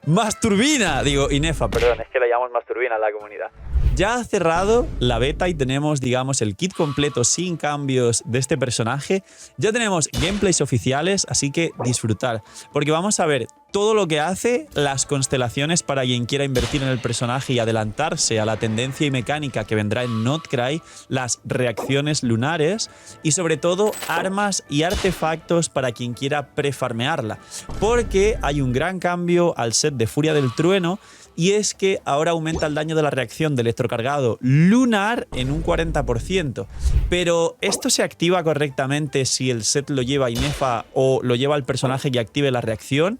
Masturbina, digo, Inefa, perdón, es que le llamamos Masturbina en la comunidad. Ya ha cerrado la beta y tenemos, digamos, el kit completo sin cambios de este personaje. Ya tenemos gameplays oficiales, así que disfrutar. Porque vamos a ver todo lo que hace, las constelaciones para quien quiera invertir en el personaje y adelantarse a la tendencia y mecánica que vendrá en Notcry, las reacciones lunares y sobre todo armas y artefactos para quien quiera prefarmearla. Porque hay un gran cambio al set de Furia del Trueno, y es que ahora aumenta el daño de la reacción de electrocargado lunar en un 40%. Pero ¿esto se activa correctamente si el set lo lleva Inefa o lo lleva el personaje que active la reacción?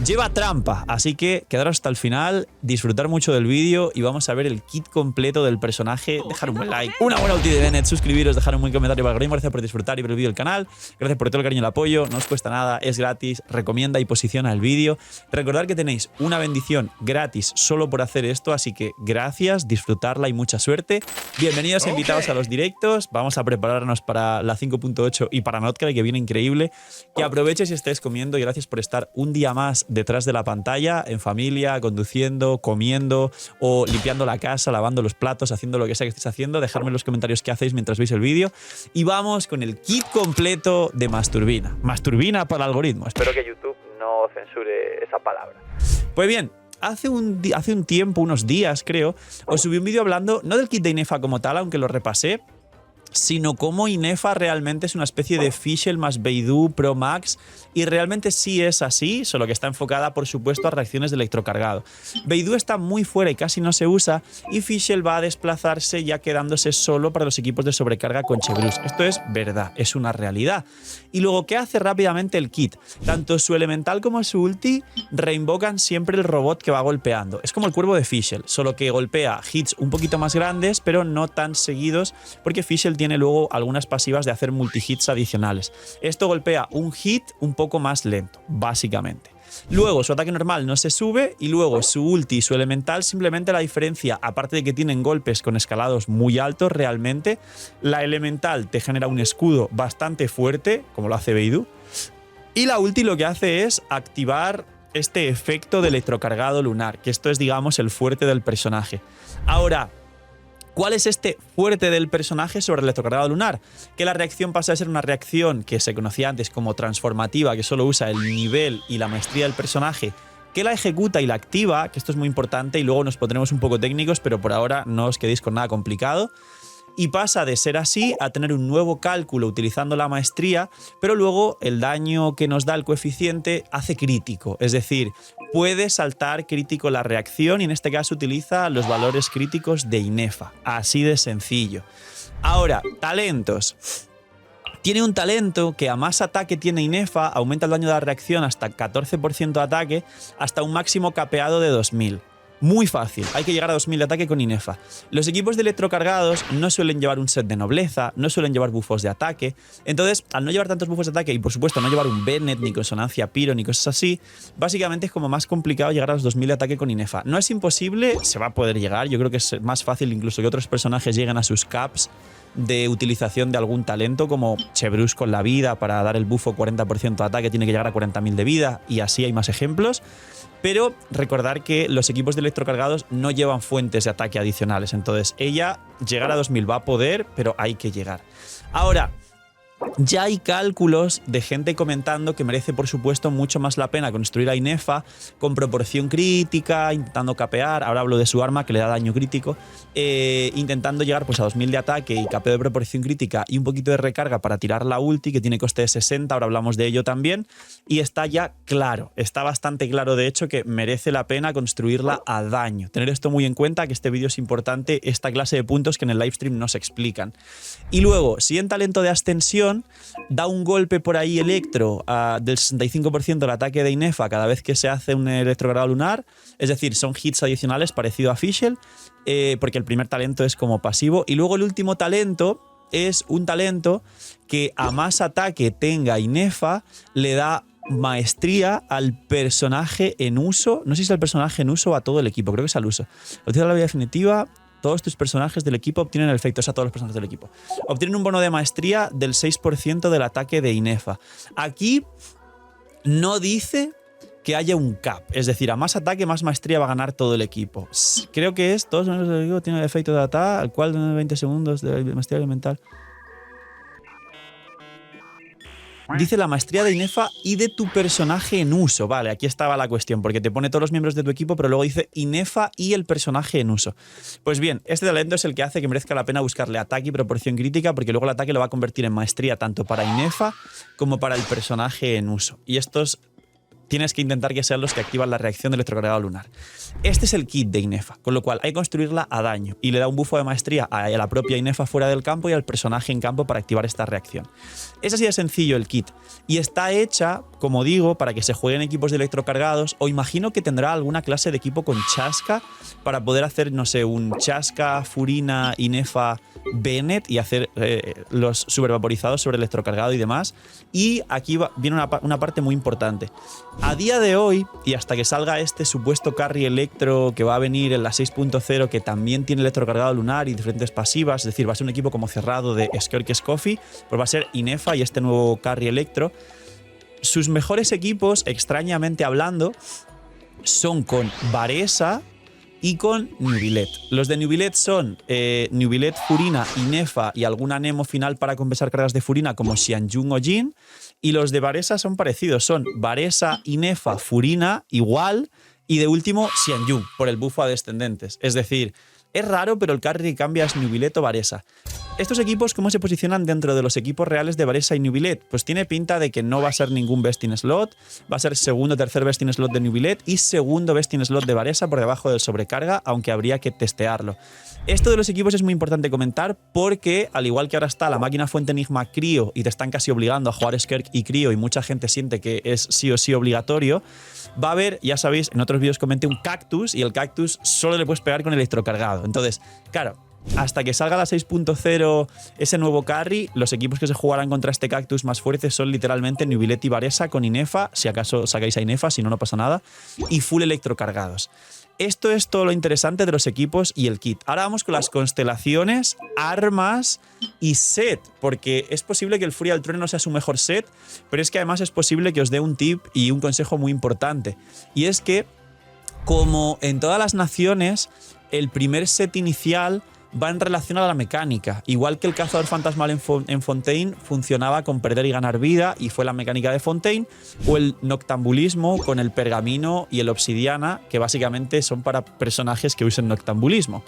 Lleva trampa, así que quedaros hasta el final, disfrutar mucho del vídeo y vamos a ver el kit completo del personaje. Dejar un buen like, una buena ulti de Bennett, suscribiros, dejar un buen comentario para el algoritmo. Gracias por disfrutar y ver el vídeo del canal. Gracias por todo el cariño y el apoyo, no os cuesta nada, es gratis, recomienda y posiciona el vídeo. Recordad que tenéis una bendición gratis solo por hacer esto, así que gracias, disfrutarla y mucha suerte. Bienvenidos invitados a los directos, vamos a prepararnos para la 5.8 y para Notcry, que viene increíble. Que aproveches y estés comiendo y gracias por estar un día más detrás de la pantalla, en familia, conduciendo, comiendo o limpiando la casa, lavando los platos, haciendo lo que sea que estéis haciendo. Dejadme en los comentarios qué hacéis mientras veis el vídeo. Y vamos con el kit completo de Masturbina. Masturbina para el algoritmo. Espero que YouTube no censure esa palabra. Pues bien, hace un tiempo, unos días creo, os subí un vídeo hablando, no del kit de Inefa como tal, aunque lo repasé, sino cómo Inefa realmente es una especie de Fischl más Beidou Pro Max, y realmente sí es así, solo que está enfocada por supuesto a reacciones de electrocargado. Beidou está muy fuera y casi no se usa, y Fischl va a desplazarse ya quedándose solo para los equipos de sobrecarga con Chebrus. Esto es verdad, es una realidad. Y luego, ¿qué hace rápidamente el kit? Tanto su elemental como su ulti reinvocan siempre el robot que va golpeando. Es como el cuervo de Fischl, solo que golpea hits un poquito más grandes, pero no tan seguidos, porque Fischl tiene luego algunas pasivas de hacer multihits adicionales. Esto golpea un hit un poco más lento, básicamente. Luego su ataque normal no se sube y luego su ulti y su elemental, simplemente la diferencia, aparte de que tienen golpes con escalados muy altos realmente, la elemental te genera un escudo bastante fuerte, como lo hace Beidou, y la ulti lo que hace es activar este efecto de electrocargado lunar, que esto es, digamos, el fuerte del personaje. Ahora, ¿cuál es este fuerte del personaje sobre el electrocargado lunar? Que la reacción pasa a ser una reacción que se conocía antes como transformativa, que solo usa el nivel y la maestría del personaje, que la ejecuta y la activa, que esto es muy importante y luego nos pondremos un poco técnicos, pero por ahora no os quedéis con nada complicado. Y pasa de ser así a tener un nuevo cálculo utilizando la maestría, pero luego el daño que nos da el coeficiente hace crítico, es decir, puede saltar crítico la reacción y en este caso utiliza los valores críticos de Inefa, así de sencillo. Ahora, talentos. Tiene un talento que a más ataque tiene Inefa, aumenta el daño de la reacción hasta 14% de ataque, hasta un máximo capeado de 2000. Muy fácil, hay que llegar a 2000 de ataque con Inefa. Los equipos de electrocargados no suelen llevar un set de nobleza, no suelen llevar bufos de ataque, entonces al no llevar tantos bufos de ataque y por supuesto no llevar un Bennett, ni consonancia Pyro, ni cosas así, básicamente es como más complicado llegar a los 2000 de ataque con Inefa. No es imposible, se va a poder llegar, yo creo que es más fácil incluso que otros personajes lleguen a sus caps de utilización de algún talento, como Chebrus con la vida para dar el bufo 40% de ataque tiene que llegar a 40.000 de vida, y así hay más ejemplos. Pero recordar que los equipos de electrocargados no llevan fuentes de ataque adicionales, entonces ella llegar a 2000 va a poder, pero hay que llegar. Ahora, ya hay cálculos de gente comentando que merece por supuesto mucho más la pena construir a Inefa con proporción crítica, intentando capear, ahora hablo de su arma que le da daño crítico, intentando llegar pues a 2000 de ataque y capeo de proporción crítica y un poquito de recarga para tirar la ulti, que tiene coste de 60, ahora hablamos de ello también, y está ya claro, está bastante claro de hecho que merece la pena construirla a daño. Tener esto muy en cuenta, que este vídeo es importante, esta clase de puntos que en el livestream no se explican. Y luego, si en talento de ascensión da un golpe por ahí electro del 65% del ataque de Inefa cada vez que se hace un electrocargado lunar, es decir, son hits adicionales parecido a Fischl, porque el primer talento es como pasivo, y luego el último talento es un talento que a más ataque tenga Inefa le da maestría al personaje en uso, no sé si es al personaje en uso o a todo el equipo, creo que es al uso. Lo dice la vida definitiva. Todos tus personajes del equipo obtienen el efecto, o sea, todos los personajes del equipo. Obtienen un bono de maestría del 6% del ataque de Inefa. Aquí no dice que haya un cap. Es decir, a más ataque, más maestría va a ganar todo el equipo. Creo que es, todos los miembros del equipo tienen el efecto de ataque, al cual de 20 segundos de maestría elemental. Dice la maestría de Inefa y de tu personaje en uso. Vale, aquí estaba la cuestión, porque te pone todos los miembros de tu equipo, pero luego dice Inefa y el personaje en uso. Pues bien, este talento es el que hace que merezca la pena buscarle ataque y proporción crítica, porque luego el ataque lo va a convertir en maestría tanto para Inefa como para el personaje en uso. Y estos tienes que intentar que sean los que activan la reacción del electrocargado lunar. Este es el kit de Inefa, con lo cual hay que construirla a daño y le da un bufo de maestría a la propia Inefa fuera del campo y al personaje en campo para activar esta reacción. Es así de sencillo el kit y está hecha, como digo, para que se jueguen equipos de electrocargados, o imagino que tendrá alguna clase de equipo con chasca para poder hacer, no sé, un chasca, Furina, Inefa, Bennett y hacer los supervaporizados sobre electrocargado y demás. Y aquí viene una parte muy importante. A día de hoy, y hasta que salga este supuesto carry electro que va a venir en la 6.0, que también tiene electrocargado lunar y diferentes pasivas, es decir, va a ser un equipo como cerrado de Skirk's Coffee, pues va a ser Inefa y este nuevo carry electro. Sus mejores equipos, extrañamente hablando, son con Varesa y con Nubilet. Los de Nubilet son Nubilet, Furina, Inefa y alguna Nemo final para compensar cargas de Furina como Xianjun o Jin. Y los de Varesa son parecidos, son Varesa, Inefa, Furina igual y de último Xianjun por el bufo a descendentes. Es decir, es raro, pero el carry cambia es Nubilet o Varesa. Estos equipos, ¿cómo se posicionan dentro de los equipos reales de Varesa y Nubilet? Pues tiene pinta de que no va a ser ningún best in slot, va a ser segundo o tercer best in slot de Nubilet y segundo best in slot de Varesa por debajo del sobrecarga, aunque habría que testearlo. Esto de los equipos es muy importante comentar porque, al igual que ahora está la máquina fuente Enigma Crío y te están casi obligando a jugar Skirk y Crío y mucha gente siente que es sí o sí obligatorio, va a haber, ya sabéis, en otros vídeos comenté un cactus y el cactus solo le puedes pegar con electrocargado. Entonces, claro, hasta que salga la 6.0 ese nuevo carry, los equipos que se jugarán contra este cactus más fuertes son literalmente Nubilet y Varesa con Inefa, si acaso sacáis a Inefa, si no, no pasa nada, y full electrocargados. Esto es todo lo interesante de los equipos y el kit. Ahora vamos con las constelaciones, armas y set, porque es posible que el Furia del Trueno no sea su mejor set, pero es que además es posible que os dé un tip y un consejo muy importante. Y es que, como en todas las naciones, el primer set inicial va en relación a la mecánica. Igual que el cazador fantasmal en Fontaine funcionaba con perder y ganar vida y fue la mecánica de Fontaine, o el noctambulismo con el pergamino y el obsidiana, que básicamente son para personajes que usen noctambulismo.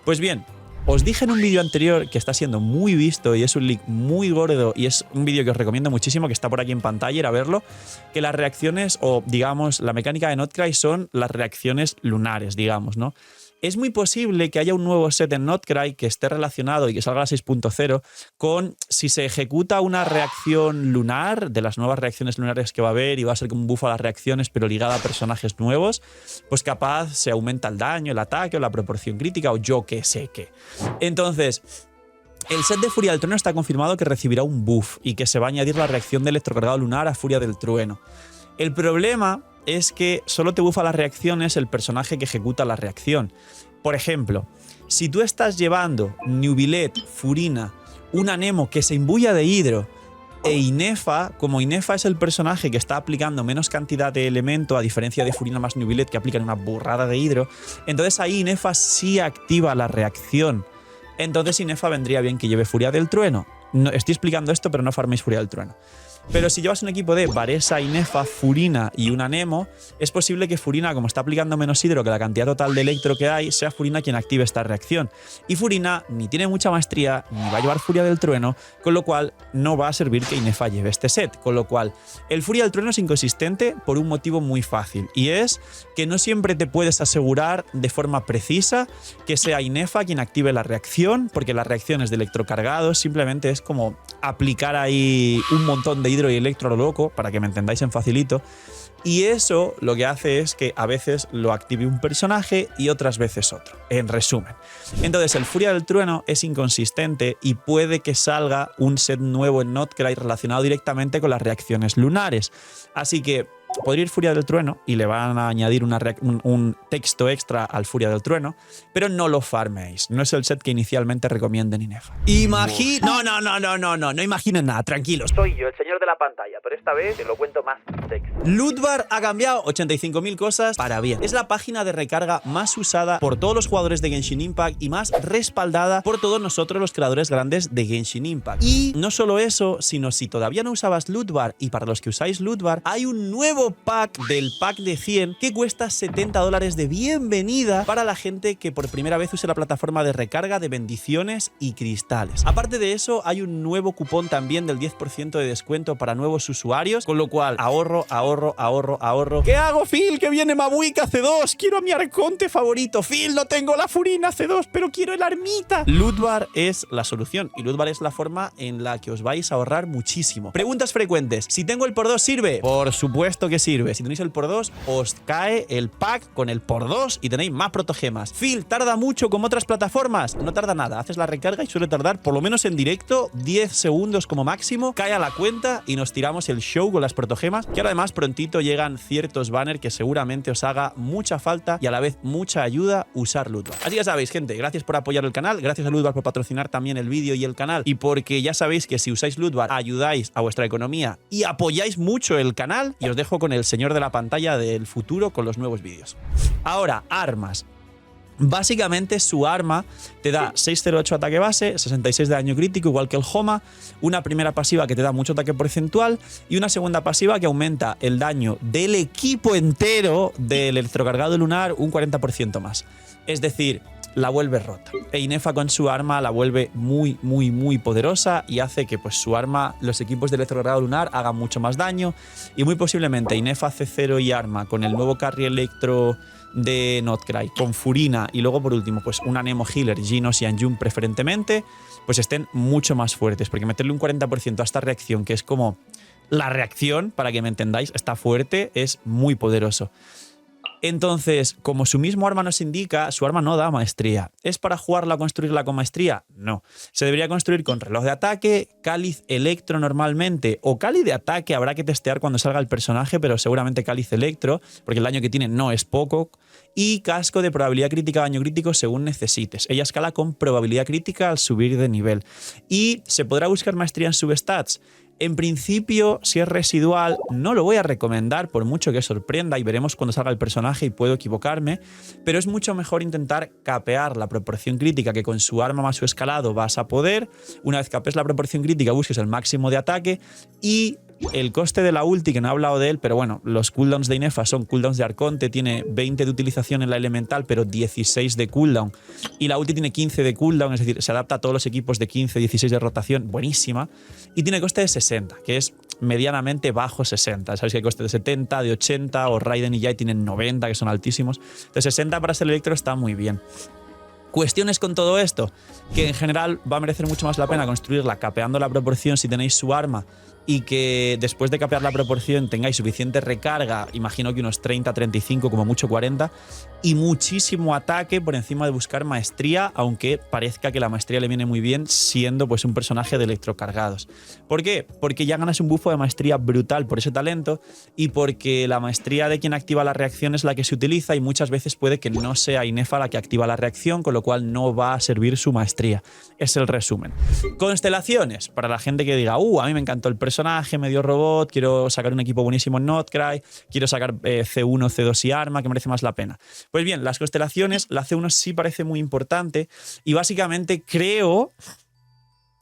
Pues bien, os dije en un vídeo anterior que está siendo muy visto y es un leak muy gordo y es un vídeo que os recomiendo muchísimo, que está por aquí en pantalla, ir a verlo, que las reacciones o digamos la mecánica de Notcry son las reacciones lunares, digamos, ¿no? Es muy posible que haya un nuevo set en Notcry que esté relacionado y que salga a la 6.0 con si se ejecuta una reacción lunar, de las nuevas reacciones lunares que va a haber y va a ser como un buff a las reacciones pero ligada a personajes nuevos, pues capaz se aumenta el daño, el ataque o la proporción crítica o yo qué sé qué. Entonces, el set de Furia del Trueno está confirmado que recibirá un buff y que se va a añadir la reacción del electrocargado lunar a Furia del Trueno. El problema es que solo te bufa las reacciones el personaje que ejecuta la reacción. Por ejemplo, si tú estás llevando Nubilet, Furina, una Nemo que se imbuya de hidro e Inefa, como Inefa es el personaje que está aplicando menos cantidad de elemento a diferencia de Furina más Nubilet que aplican una burrada de hidro, entonces ahí Inefa sí activa la reacción. Entonces Inefa vendría bien que lleve Furia del Trueno. No, estoy explicando esto, pero no farméis Furia del Trueno. Pero si llevas un equipo de Varesa, Inefa, Furina y una Nemo, es posible que Furina, como está aplicando menos hidro que la cantidad total de electro que hay, sea Furina quien active esta reacción. Y Furina ni tiene mucha maestría, ni va a llevar Furia del Trueno, con lo cual no va a servir que Inefa lleve este set. Con lo cual, el Furia del Trueno es inconsistente por un motivo muy fácil, y es que no siempre te puedes asegurar de forma precisa que sea Inefa quien active la reacción, porque las reacciones de electrocargados simplemente es como aplicar ahí un montón de hidro y electro a lo loco, para que me entendáis en facilito, y eso lo que hace es que a veces lo active un personaje y otras veces otro, en resumen. Entonces el Furia del Trueno es inconsistente y puede que salga un set nuevo en Notcry relacionado directamente con las reacciones lunares, así que podría ir Furia del Trueno y le van a añadir un texto extra al Furia del Trueno, pero no lo farméis. No es el set que inicialmente recomienden Inefa. No imaginen nada, tranquilos. Soy yo, el señor de la pantalla, pero esta vez te lo cuento más sexy. Lootbar ha cambiado 85.000 cosas para bien. Es la página de recarga más usada por todos los jugadores de Genshin Impact y más respaldada por todos nosotros los creadores grandes de Genshin Impact. Y no solo eso, sino si todavía no usabas Lootbar, y para los que usáis Lootbar, hay un nuevo pack del pack de 100 que cuesta $70 de bienvenida para la gente que por primera vez use la plataforma de recarga de bendiciones y cristales. Aparte de eso, hay un nuevo cupón también del 10% de descuento para nuevos usuarios, con lo cual ahorro. ¿Qué hago, Phil? Que viene Mabuika C2. Quiero a mi arconte favorito. Phil, no tengo la Furina C2, pero quiero el Armita. Lootbar es la solución y Lootbar es la forma en la que os vais a ahorrar muchísimo. Preguntas frecuentes. Si tengo el por 2, ¿sirve? Por supuesto que sirve. Si tenéis el por 2, os cae el pack con el por 2 y tenéis más protogemas. Phil, ¿tarda mucho como otras plataformas? No tarda nada. Haces la recarga y suele tardar, por lo menos en directo, 10 segundos como máximo. Cae a la cuenta y nos tiramos el show con las protogemas, que ahora además prontito llegan ciertos banners que seguramente os haga mucha falta y a la vez mucha ayuda usar Lootbar. Así que sabéis, gente, gracias por apoyar el canal, gracias a Lootbar por patrocinar también el vídeo y el canal, y porque ya sabéis que si usáis Lootbar ayudáis a vuestra economía y apoyáis mucho el canal. Y os dejo con el señor de la pantalla del futuro con los nuevos vídeos. Ahora, armas. Básicamente su arma te da 608 ataque base, 66 de daño crítico, igual que el Homa, una primera pasiva que te da mucho ataque porcentual y una segunda pasiva que aumenta el daño del equipo entero del electrocargado lunar un 40% más. Es decir, la vuelve rota. E Inefa con su arma la vuelve muy poderosa y hace que pues su arma, los equipos de electrocargado lunar hagan mucho más daño y muy posiblemente Inefa C0 y arma con el nuevo carry electro de Notcry, con Furina y luego por último pues una Nemo Healer, Genos y Anjum preferentemente, pues estén mucho más fuertes, porque meterle un 40% a esta reacción, que es como la reacción, para que me entendáis, está fuerte, es muy poderoso. Entonces, como su mismo arma nos indica, su arma no da maestría. ¿Es para jugarla o construirla con maestría? No. Se debería construir con reloj de ataque, cáliz electro normalmente, o cáliz de ataque, habrá que testear cuando salga el personaje, pero seguramente cáliz electro, porque el daño que tiene no es poco, y casco de probabilidad crítica, daño crítico según necesites. Ella escala con probabilidad crítica al subir de nivel. Y se podrá buscar maestría en substats. En principio, si es residual, no lo voy a recomendar por mucho que sorprenda y veremos cuando salga el personaje y puedo equivocarme, pero es mucho mejor intentar capear la proporción crítica que con su arma más su escalado vas a poder. Una vez capes la proporción crítica, busques el máximo de ataque y el coste de la ulti, que no he hablado de él, pero bueno, los cooldowns de Inefa son cooldowns de Arconte, tiene 20 de utilización en la elemental, pero 16 de cooldown. Y la ulti tiene 15 de cooldown, es decir, se adapta a todos los equipos de 15, 16 de rotación, buenísima. Y tiene coste de 60, que es medianamente bajo 60. Sabéis que hay coste de 70, de 80, o Raiden y Jai tienen 90, que son altísimos. De 60 para ser electro está muy bien. Cuestiones con todo esto, que en general va a merecer mucho más la pena construirla capeando la proporción si tenéis su arma y que después de capear la proporción tengáis suficiente recarga, imagino que unos 30, 35, como mucho 40, y muchísimo ataque por encima de buscar maestría, aunque parezca que la maestría le viene muy bien siendo pues un personaje de electrocargados. ¿Por qué? Porque ya ganas un buffo de maestría brutal por ese talento y porque la maestría de quien activa la reacción es la que se utiliza y muchas veces puede que no sea Inefa la que activa la reacción, con lo cual no va a servir su maestría. Es el resumen. Constelaciones, para la gente que diga, a mí me encantó el personaje, medio robot, quiero sacar un equipo buenísimo en Notcry, quiero sacar C1, C2 y arma, que merece más la pena. Pues bien, las constelaciones, la C1 sí parece muy importante y básicamente creo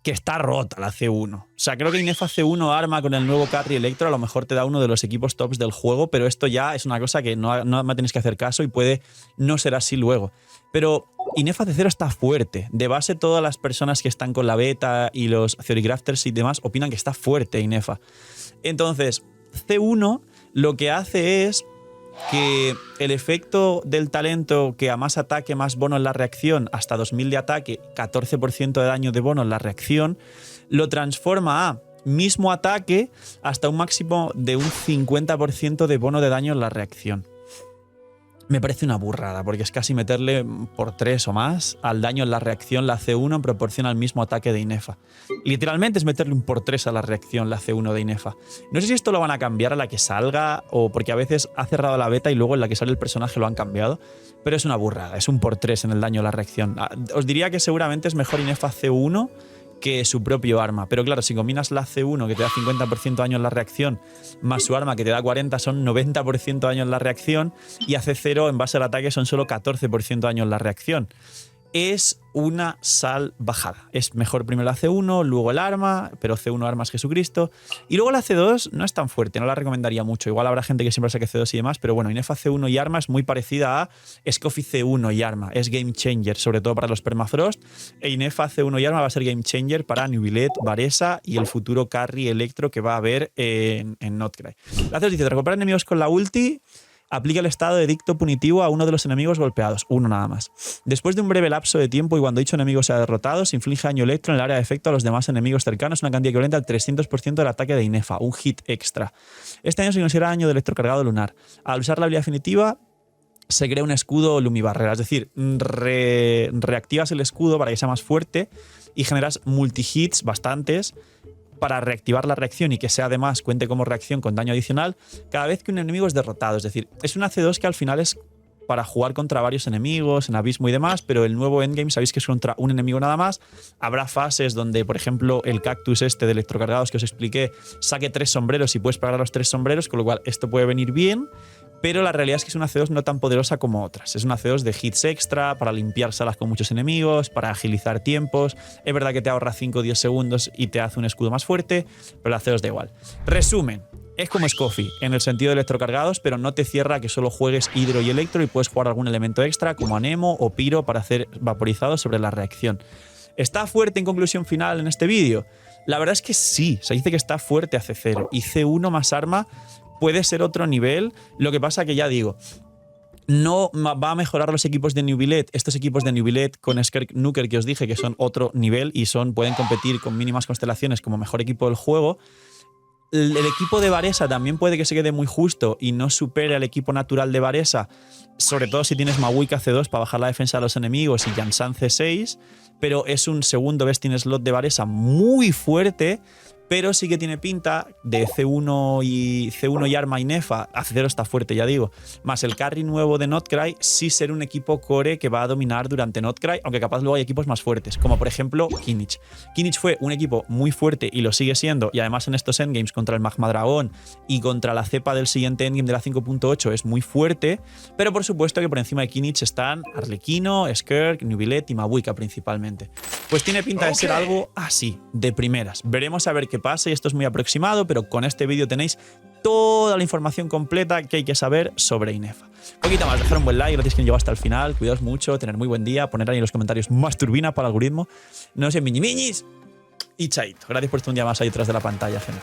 que está rota la C1. O sea, creo que Inefa C1 arma con el nuevo carry electro a lo mejor te da uno de los equipos tops del juego, pero esto ya es una cosa que no me tenéis que hacer caso y puede no ser así luego. Pero Inefa C0 está fuerte. De base, todas las personas que están con la beta y los theorycrafters y demás opinan que está fuerte Inefa. Entonces, C1 lo que hace es que el efecto del talento, que a más ataque, más bono en la reacción, hasta 2000 de ataque, 14% de daño de bono en la reacción, lo transforma a mismo ataque hasta un máximo de un 50% de bono de daño en la reacción. me parece una burrada, porque es casi meterle por 3 o más al daño en la reacción la C1 en proporción al mismo ataque de Inefa. Literalmente es meterle un por 3 a la reacción la C1 de Inefa. No sé si esto lo van a cambiar a la que salga, o porque a veces ha cerrado la beta y luego en la que sale el personaje lo han cambiado, pero es una burrada, es un por 3 en el daño a la reacción. Os diría que seguramente es mejor Inefa C1 que su propio arma. Pero claro, si combinas la C1 que te da 50% daño en la reacción más su arma que te da 40, son 90% daño en la reacción, y a C0 en base al ataque son solo 14% daño en la reacción. Es una salvajada. Es mejor primero la C1, luego el arma, pero C1 arma es Jesucristo. Y luego la C2 no es tan fuerte, no la recomendaría mucho. Igual habrá gente que siempre saque C2 y demás, pero bueno, Inefa C1 y arma es muy parecida a Scoffy C1 y arma. Es game changer, sobre todo para los Permafrost. E Inefa C1 y arma va a ser game changer para Nubilet, Varesa y el futuro carry Electro que va a haber en Notcry. La C2 dice, recupera enemigos con la ulti. Aplica el estado de edicto punitivo a uno de los enemigos golpeados, uno nada más. Después de un breve lapso de tiempo y cuando dicho enemigo sea derrotado, se inflige daño electro en el área de efecto a los demás enemigos cercanos, una cantidad equivalente al 300% del ataque de Inefa, un hit extra. Este daño se considera daño de electrocargado lunar. Al usar la habilidad definitiva, se crea un escudo lumibarrera, es decir, reactivas el escudo para que sea más fuerte y generas multi-hits bastantes para reactivar la reacción y que sea además cuente como reacción con daño adicional cada vez que un enemigo es derrotado. Es decir, es una C2 que al final es para jugar contra varios enemigos, en abismo y demás, pero el nuevo endgame sabéis que es contra un enemigo nada más. Habrá fases donde, por ejemplo, el cactus este de electrocargados que os expliqué saque 3 sombreros y puedes parar a los 3 sombreros, con lo cual esto puede venir bien. Pero la realidad es que es una C2 no tan poderosa como otras. Es una C2 de hits extra, para limpiar salas con muchos enemigos, para agilizar tiempos. Es verdad que te ahorra 5 o 10 segundos y te hace un escudo más fuerte, pero la C2 da igual. Resumen, es como Scoffy en el sentido de electrocargados, pero no te cierra a que solo juegues hidro y electro y puedes jugar algún elemento extra como Anemo o Pyro para hacer vaporizados sobre la reacción. ¿Está fuerte en conclusión final en este vídeo? La verdad es que sí, se dice que está fuerte a C0 y C1 más arma puede ser otro nivel. Lo que pasa que ya digo, no va a mejorar los equipos de Nubilet. Estos equipos de Nubilet con Skirk Nuker que os dije que son otro nivel y pueden competir con mínimas constelaciones como mejor equipo del juego. El equipo de Varesa también puede que se quede muy justo y no supere al equipo natural de Varesa, sobre todo si tienes Mawika C2 para bajar la defensa de los enemigos y Jansan C6, pero es un segundo best in slot de Varesa muy fuerte, pero sí que tiene pinta de C1 y arma Inefa. A C0 está fuerte, ya digo. Más el carry nuevo de Notcry, sí ser un equipo core que va a dominar durante Notcry, aunque capaz luego hay equipos más fuertes, como por ejemplo Kinich. Kinich fue un equipo muy fuerte y lo sigue siendo, y además en estos endgames contra el Magma Dragón y contra la cepa del siguiente endgame de la 5.8 es muy fuerte, pero por supuesto que por encima de Kinich están Arlequino, Skirk, Nubilet y Mawika principalmente. Pues tiene pinta de ser algo así, de primeras. Veremos a ver qué pasa y esto es muy aproximado, pero con este vídeo tenéis toda la información completa que hay que saber sobre Inefa. Poquito más, dejar un buen like, gracias que llegó hasta el final, cuidaos mucho, tener muy buen día, poner ahí en los comentarios más turbina para el algoritmo, no sé, miñis y chaito. Gracias por estar un día más ahí detrás de la pantalla, gente.